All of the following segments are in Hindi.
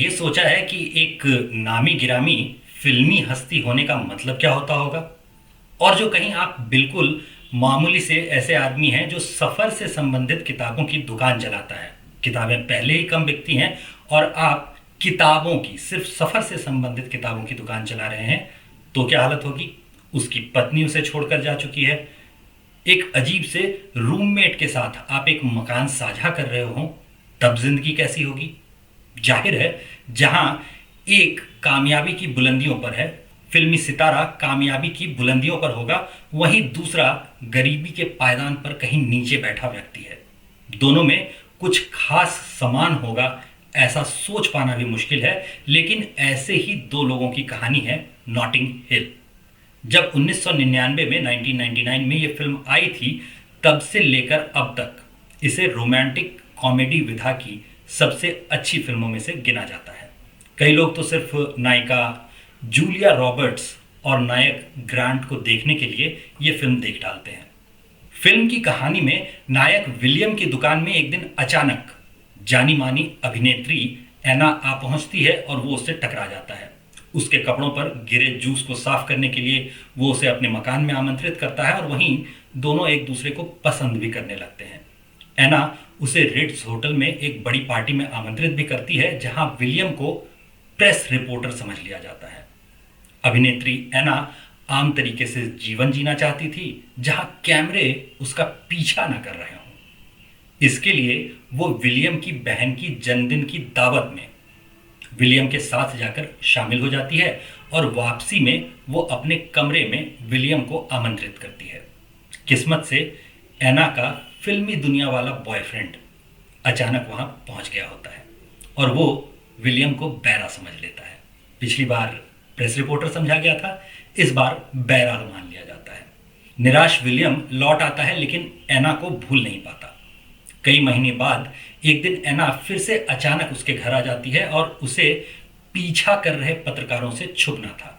ये सोचा है कि एक नामी गिरामी फिल्मी हस्ती होने का मतलब क्या होता होगा? और जो कहीं आप बिल्कुल मामूली से ऐसे आदमी हैं जो सफ़र से संबंधित किताबों की दुकान चलाता है। किताबें पहले ही कम बिकती हैं और आप किताबों की, सिर्फ सफ़र से संबंधित किताबों की दुकान चला रहे हैं, तो क्या हालत होगी? उसकी पत्नी उसे छोड़कर जा चुकी है। एक अजीब से रूममेट के साथ आप एक मकान साझा कर रहे हो, तब जिंदगी कैसी होगी? जाहिर है, जहां एक कामयाबी की बुलंदियों पर है, फिल्मी सितारा कामयाबी की बुलंदियों पर होगा, वहीं दूसरा गरीबी के पायदान पर कहीं नीचे बैठा व्यक्ति है। दोनों में कुछ खास समान होगा ऐसा सोच पाना भी मुश्किल है, लेकिन ऐसे ही दो लोगों की कहानी है नॉटिंग हिल। जब 1999 में 1999 में ये फिल्म आई थी, तब से लेकर अब तक इसे रोमांटिक कॉमेडी विधा की सबसे अच्छी फिल्मों में से गिना जाता है। कई लोग तो सिर्फ नायिका जूलिया रॉबर्ट्स और नायक ग्रांट को देखने के लिए ये फिल्म देख डालते हैं। फिल्म की कहानी में नायक विलियम की दुकान में एक दिन अचानक जानी मानी अभिनेत्री एना आ पहुंचती है और वो उससे टकरा जाता है। उसके कपड़ों पर गिरे जूस को साफ करने के लिए वो उसे अपने मकान में आमंत्रित करता है और वहीं दोनों एक दूसरे को पसंद भी करने लगते हैं। एना उसे रिट्स होटल में एक बड़ी पार्टी में आमंत्रित भी करती है, जहां विलियम को प्रेस रिपोर्टर समझ लिया जाता है। अभिनेत्री एना आम तरीके से जीवन जीना चाहती थी, जहां कैमरे उसका पीछा न कर रहे हों। इसके लिए वो विलियम की बहन की जन्मदिन की दावत में विलियम के साथ जाकर शामिल हो जाती है और वापसी में वो अपने कमरे में विलियम को आमंत्रित करती है। किस्मत से एना का फिल्मी दुनिया वाला बॉयफ्रेंड अचानक वहां पहुंच गया होता है और वो विलियम को बैरा समझ लेता है। पिछली बार प्रेस रिपोर्टर समझा गया था, इस बार बैरा मान लिया जाता है। निराश विलियम लौट आता है, लेकिन एना को भूल नहीं पाता। कई महीने बाद एक दिन एना फिर से अचानक उसके घर आ जाती है और उसे पीछा कर रहे पत्रकारों से छुपना था।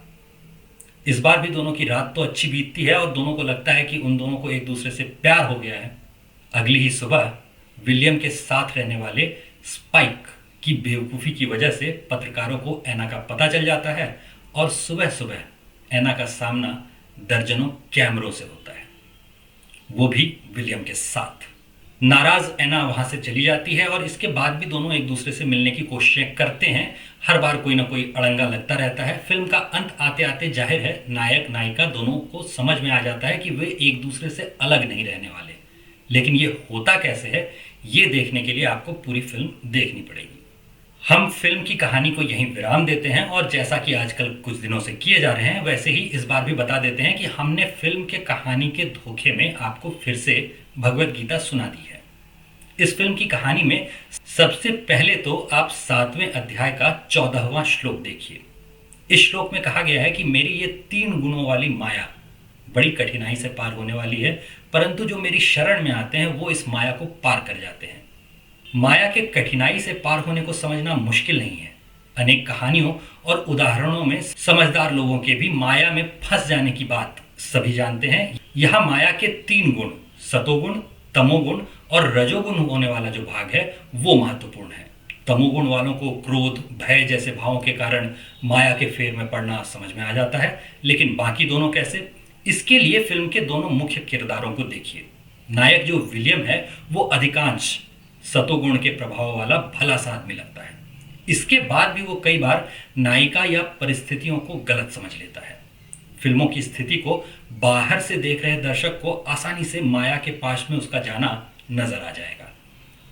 इस बार भी दोनों की रात तो अच्छी बीतती है और दोनों को लगता है कि उन दोनों को एक दूसरे से प्यार हो गया है। अगली ही सुबह विलियम के साथ रहने वाले स्पाइक की बेवकूफ़ी की वजह से पत्रकारों को एना का पता चल जाता है और सुबह सुबह एना का सामना दर्जनों कैमरों से होता है, वो भी विलियम के साथ। नाराज एना वहां से चली जाती है और इसके बाद भी दोनों एक दूसरे से मिलने की कोशिशें करते हैं। हर बार कोई ना कोई अड़ंगा लगता रहता है। फिल्म का अंत आते आते जाहिर है नायक नायिका दोनों को समझ में आ जाता है कि वे एक दूसरे से अलग नहीं रहने वाले, लेकिन ये होता कैसे है, ये देखने के लिए आपको पूरी फिल्म देखनी पड़ेगी। हम फिल्म की कहानी को यहीं विराम देते हैं और जैसा कि आजकल कुछ दिनों से किए जा रहे हैं, वैसे ही इस बार भी बता देते हैं कि हमने फिल्म के कहानी के धोखे में आपको फिर से भगवत गीता सुना दी है। इस फिल्म की कहानी में सबसे पहले तो आप 7वें अध्याय का 14वां श्लोक देखिए। इस श्लोक में कहा गया है कि मेरी ये 3 गुणों वाली माया बड़ी कठिनाई से पार होने वाली है, परंतु जो मेरी शरण में आते हैं वो इस माया को पार कर जाते हैं। माया के कठिनाई से पार होने को समझना मुश्किल नहीं है। अनेक कहानियों और उदाहरणों में समझदार लोगों के भी माया में फंस जाने की बात सभी जानते हैं। यह माया के 3 गुण, सतोगुण, तमोगुण और रजोगुण होने वाला जो भाग है वो महत्वपूर्ण है। तमोगुण वालों को क्रोध, भय जैसे भावों के कारण माया के फेर में पड़ना समझ में आ जाता है, लेकिन बाकी दोनों कैसे? इसके लिए फिल्म के दोनों मुख्य किरदारों को देखिए। नायक जो विलियम है वो अधिकांश सतोगुण के प्रभाव वाला भला सा आदमी लगता है। इसके बाद भी वो कई बार नायिका या परिस्थितियों को गलत समझ लेता है। फिल्मों की स्थिति को बाहर से देख रहे दर्शक को आसानी से माया के पास में उसका जाना नजर आ जाएगा।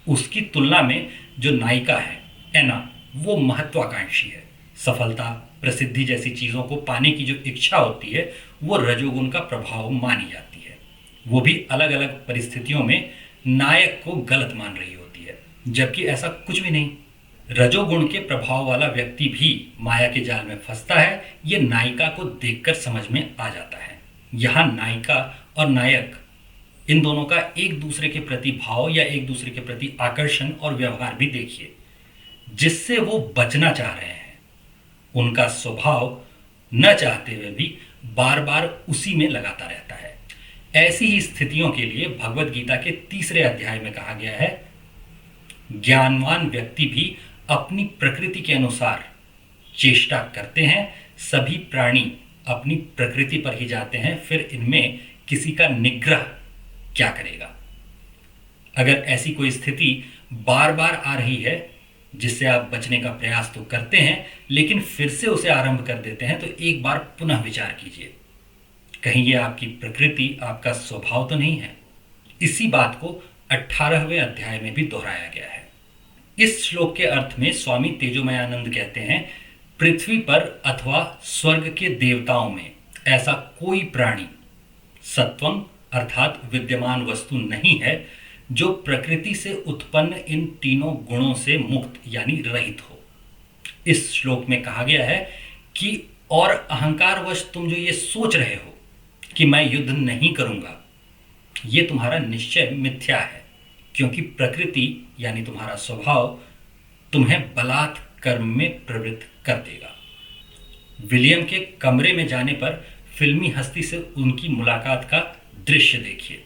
उसकी तुलना में जो नायिका है एना, वो महत्वाकांक्षी है। सफलता, प्रसिद्धि जैसी चीजों को पाने की जो इच्छा होती है वो रजोगुण का प्रभाव मानी जाती है। वो भी अलग अलग परिस्थितियों में नायक को गलत मान रही होती है, जबकि ऐसा कुछ भी नहीं। रजोगुण के प्रभाव वाला व्यक्ति भी माया के जाल में फंसता है, ये नायिका को देखकर समझ में आ जाता है। यहाँ नायिका और नायक इन दोनों का एक दूसरे के प्रति भाव या एक दूसरे के प्रति आकर्षण और व्यवहार भी देखिए, जिससे वो बचना चाह रहे हैं। उनका स्वभाव न चाहते हुए भी बार बार उसी में लगाता रहता है। ऐसी ही स्थितियों के लिए भगवत गीता के 3 अध्याय में कहा गया है, ज्ञानवान व्यक्ति भी अपनी प्रकृति के अनुसार चेष्टा करते हैं, सभी प्राणी अपनी प्रकृति पर ही जाते हैं, फिर इनमें किसी का निग्रह क्या करेगा। अगर ऐसी कोई स्थिति बार बार आ रही है जिससे आप बचने का प्रयास तो करते हैं लेकिन फिर से उसे आरंभ कर देते हैं, तो एक बार पुनः विचार कीजिए, कहीं ये आपकी प्रकृति, आपका स्वभाव तो नहीं है। इसी बात को 18वें अध्याय में भी दोहराया गया है। इस श्लोक के अर्थ में स्वामी तेजोमयानंद कहते हैं, पृथ्वी पर अथवा स्वर्ग के देवताओं में ऐसा कोई प्राणी सत्वं अर्थात विद्यमान वस्तु नहीं है जो प्रकृति से उत्पन्न इन तीनों गुणों से मुक्त यानी रहित हो। इस श्लोक में कहा गया है कि और अहंकारवश तुम जो ये सोच रहे हो कि मैं युद्ध नहीं करूंगा, ये तुम्हारा निश्चय मिथ्या है, क्योंकि प्रकृति यानी तुम्हारा स्वभाव तुम्हें बलात् कर्म में प्रवृत्त कर देगा। विलियम के कमरे में जाने पर फिल्मी हस्ती से उनकी मुलाकात का दृश्य देखिए।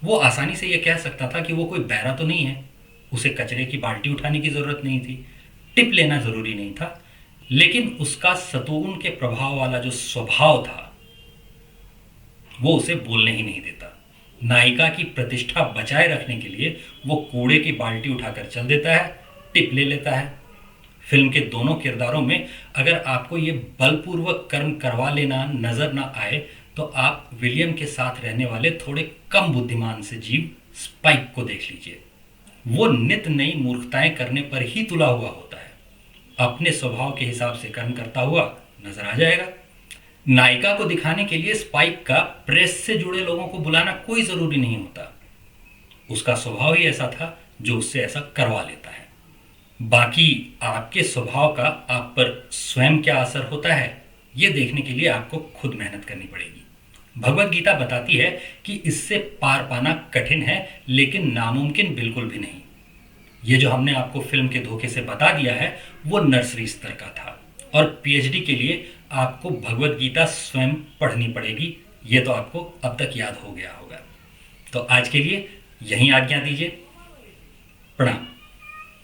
वो आसानी से ये कह सकता था कि वो कोई बहरा तो नहीं है, उसे कचरे की बाल्टी उठाने की जरूरत नहीं थी, टिप लेना जरूरी नहीं था, लेकिन उसका सतोगुण के प्रभाव वाला जो स्वभाव था वो उसे बोलने ही नहीं देता। नायिका की प्रतिष्ठा बचाए रखने के लिए वो कूड़े की बाल्टी उठाकर चल देता है, टिप ले लेता है। फिल्म के दोनों किरदारों में अगर आपको ये बलपूर्वक कर्म करवा लेना नजर ना आए तो आप विलियम के साथ रहने वाले थोड़े कम बुद्धिमान से जीव स्पाइक को देख लीजिए। वो नित नई मूर्खताएं करने पर ही तुला हुआ होता है, अपने स्वभाव के हिसाब से कर्म करता हुआ नजर आ जाएगा। नायिका को दिखाने के लिए स्पाइक का प्रेस से जुड़े लोगों को बुलाना कोई जरूरी नहीं होता, उसका स्वभाव ही ऐसा था जो उससे ऐसा करवा लेता है। बाकी आपके स्वभाव का आप पर स्वयं क्या असर होता है ये देखने के लिए आपको खुद मेहनत करनी पड़ेगी। भगवत गीता बताती है कि इससे पार पाना कठिन है लेकिन नामुमकिन बिल्कुल भी नहीं। ये जो हमने आपको फिल्म के धोखे से बता दिया है वो नर्सरी स्तर का था, और पीएचडी के लिए आपको भगवत गीता स्वयं पढ़नी पड़ेगी। ये तो आपको अब तक याद हो गया होगा। तो आज के लिए यहीं आज्ञा दीजिए। प्रणाम।